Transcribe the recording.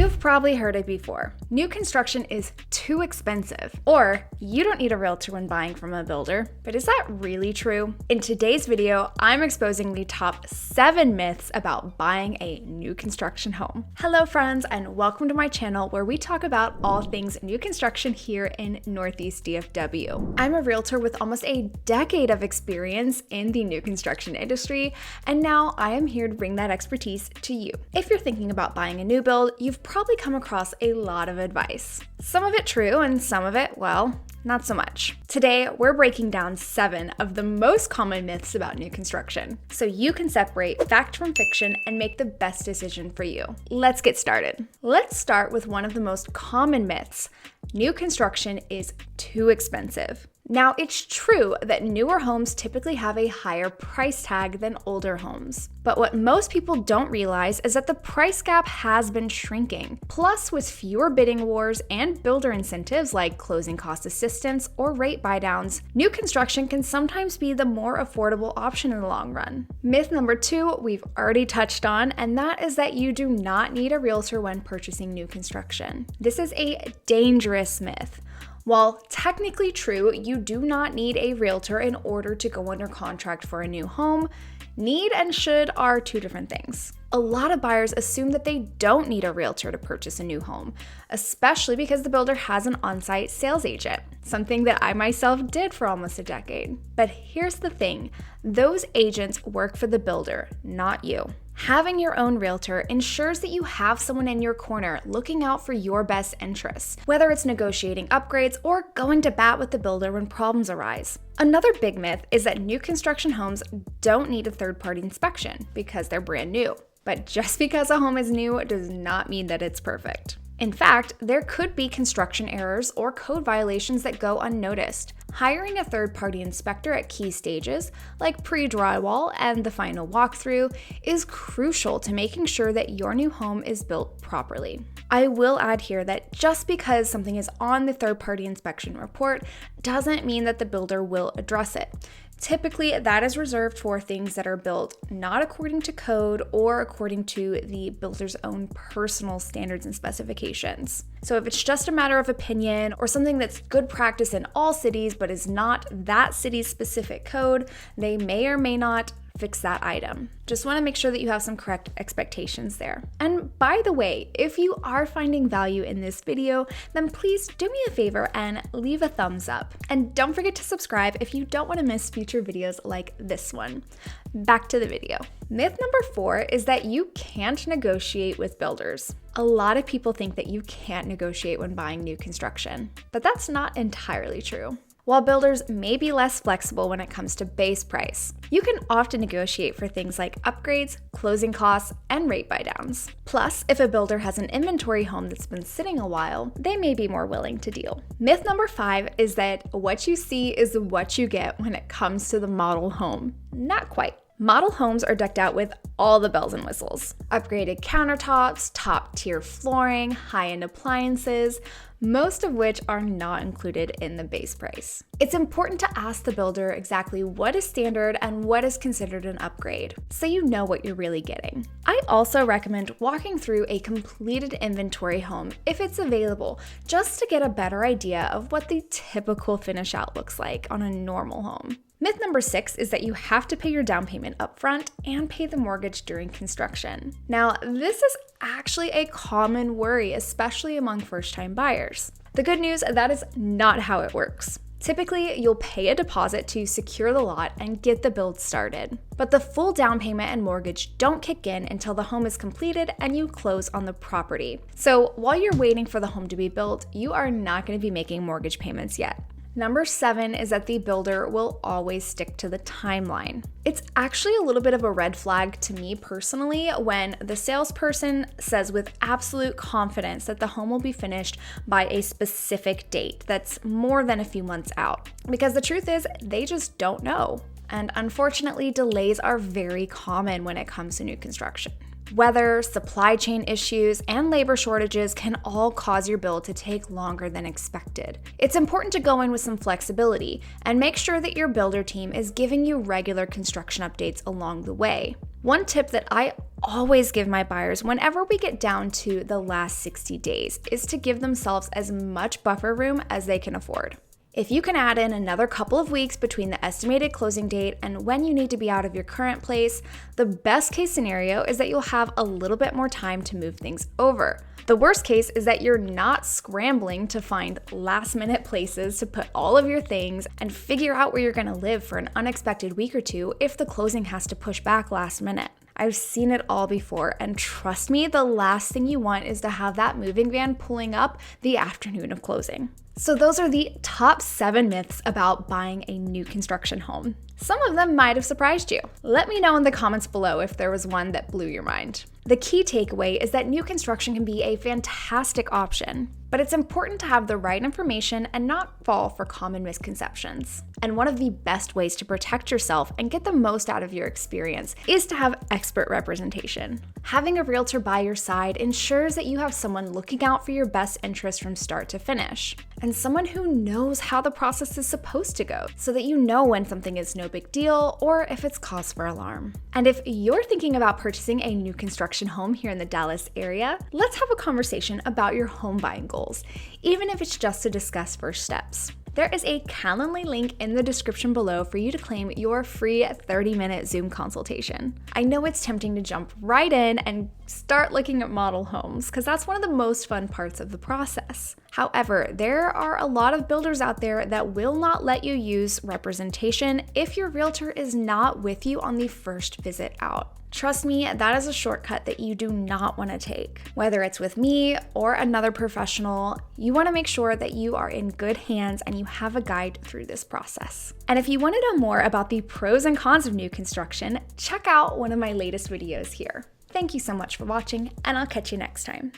You've probably heard it before. New construction is too expensive, or you don't need a realtor when buying from a builder. But is that really true? In today's video, I'm exposing the top 7 myths about buying a new construction home. Hello friends, and welcome to my channel where we talk about all things new construction here in Northeast DFW. I'm a realtor with almost a decade of experience in the new construction industry, and now I am here to bring that expertise to you. If you're thinking about buying a new build, you've probably come across a lot of advice. Some of it true and some of it, well, not so much. Today, we're breaking down 7 of the most common myths about new construction, so you can separate fact from fiction and make the best decision for you. Let's get started. Let's start with one of the most common myths. New construction is too expensive. Now, it's true that newer homes typically have a higher price tag than older homes. But what most people don't realize is that the price gap has been shrinking. Plus, with fewer bidding wars and builder incentives like closing cost assistance or rate buydowns, new construction can sometimes be the more affordable option in the long run. Myth number 2, we've already touched on, and that is that you do not need a realtor when purchasing new construction. This is a dangerous myth. While technically true, you do not need a realtor in order to go under contract for a new home. Need and should are 2 different things. A lot of buyers assume that they don't need a realtor to purchase a new home, especially because the builder has an on-site sales agent, something that I myself did for almost a decade. But here's the thing, those agents work for the builder, not you. Having your own realtor ensures that you have someone in your corner looking out for your best interests, whether it's negotiating upgrades or going to bat with the builder when problems arise. Another big myth is that new construction homes don't need a third-party inspection because they're brand new. But just because a home is new does not mean that it's perfect. In fact, there could be construction errors or code violations that go unnoticed. Hiring a third-party inspector at key stages, like pre-drywall and the final walkthrough, is crucial to making sure that your new home is built properly. I will add here that just because something is on the third-party inspection report doesn't mean that the builder will address it. Typically, that is reserved for things that are built not according to code or according to the builder's own personal standards and specifications. So if it's just a matter of opinion or something that's good practice in all cities but is not that city's specific code, they may or may not fix that item. Just want to make sure that you have some correct expectations there. And by the way, if you are finding value in this video, then please do me a favor and leave a thumbs up. And don't forget to subscribe if you don't want to miss future videos like this one. Back to the video. Myth number 4 is that you can't negotiate with builders. A lot of people think that you can't negotiate when buying new construction, but that's not entirely true. While builders may be less flexible when it comes to base price, you can often negotiate for things like upgrades, closing costs, and rate buydowns. Plus, if a builder has an inventory home that's been sitting a while, they may be more willing to deal. Myth number 5 is that what you see is what you get when it comes to the model home. Not quite. Model homes are decked out with all the bells and whistles. Upgraded countertops, top-tier flooring, high-end appliances, most of which are not included in the base price. It's important to ask the builder exactly what is standard and what is considered an upgrade, so you know what you're really getting. I also recommend walking through a completed inventory home if it's available, just to get a better idea of what the typical finish out looks like on a normal home. Myth number 6 is that you have to pay your down payment upfront and pay the mortgage during construction. Now, this is actually a common worry, especially among first-time buyers. The good news, that is not how it works. Typically, you'll pay a deposit to secure the lot and get the build started. But the full down payment and mortgage don't kick in until the home is completed and you close on the property. So while you're waiting for the home to be built, you are not going to be making mortgage payments yet. Number 7 is that the builder will always stick to the timeline. It's actually a little bit of a red flag to me personally when the salesperson says with absolute confidence that the home will be finished by a specific date that's more than a few months out. Because the truth is, they just don't know. And unfortunately, delays are very common when it comes to new construction. Weather, supply chain issues, and labor shortages can all cause your build to take longer than expected. It's important to go in with some flexibility and make sure that your builder team is giving you regular construction updates along the way. One tip that I always give my buyers whenever we get down to the last 60 days is to give themselves as much buffer room as they can afford. If you can add in another couple of weeks between the estimated closing date and when you need to be out of your current place, the best case scenario is that you'll have a little bit more time to move things over. The worst case is that you're not scrambling to find last-minute places to put all of your things and figure out where you're going to live for an unexpected week or two if the closing has to push back last minute. I've seen it all before, and trust me, the last thing you want is to have that moving van pulling up the afternoon of closing. So those are the top 7 myths about buying a new construction home. Some of them might have surprised you. Let me know in the comments below if there was one that blew your mind. The key takeaway is that new construction can be a fantastic option, but it's important to have the right information and not fall for common misconceptions. And one of the best ways to protect yourself and get the most out of your experience is to have expert representation. Having a realtor by your side ensures that you have someone looking out for your best interests from start to finish, and someone who knows how the process is supposed to go, so that you know when something is no big deal or if it's cause for alarm. And if you're thinking about purchasing a new construction home here in the Dallas area, let's have a conversation about your home buying goals, even if it's just to discuss first steps. There is a Calendly link in the description below for you to claim your free 30-minute Zoom consultation. I know it's tempting to jump right in and start looking at model homes, because that's one of the most fun parts of the process. However, there are a lot of builders out there that will not let you use representation if your realtor is not with you on the first visit out. Trust me, that is a shortcut that you do not want to take. Whether it's with me or another professional, you want to make sure that you are in good hands and you have a guide through this process. And if you want to know more about the pros and cons of new construction, check out one of my latest videos here. Thank you so much for watching, and I'll catch you next time.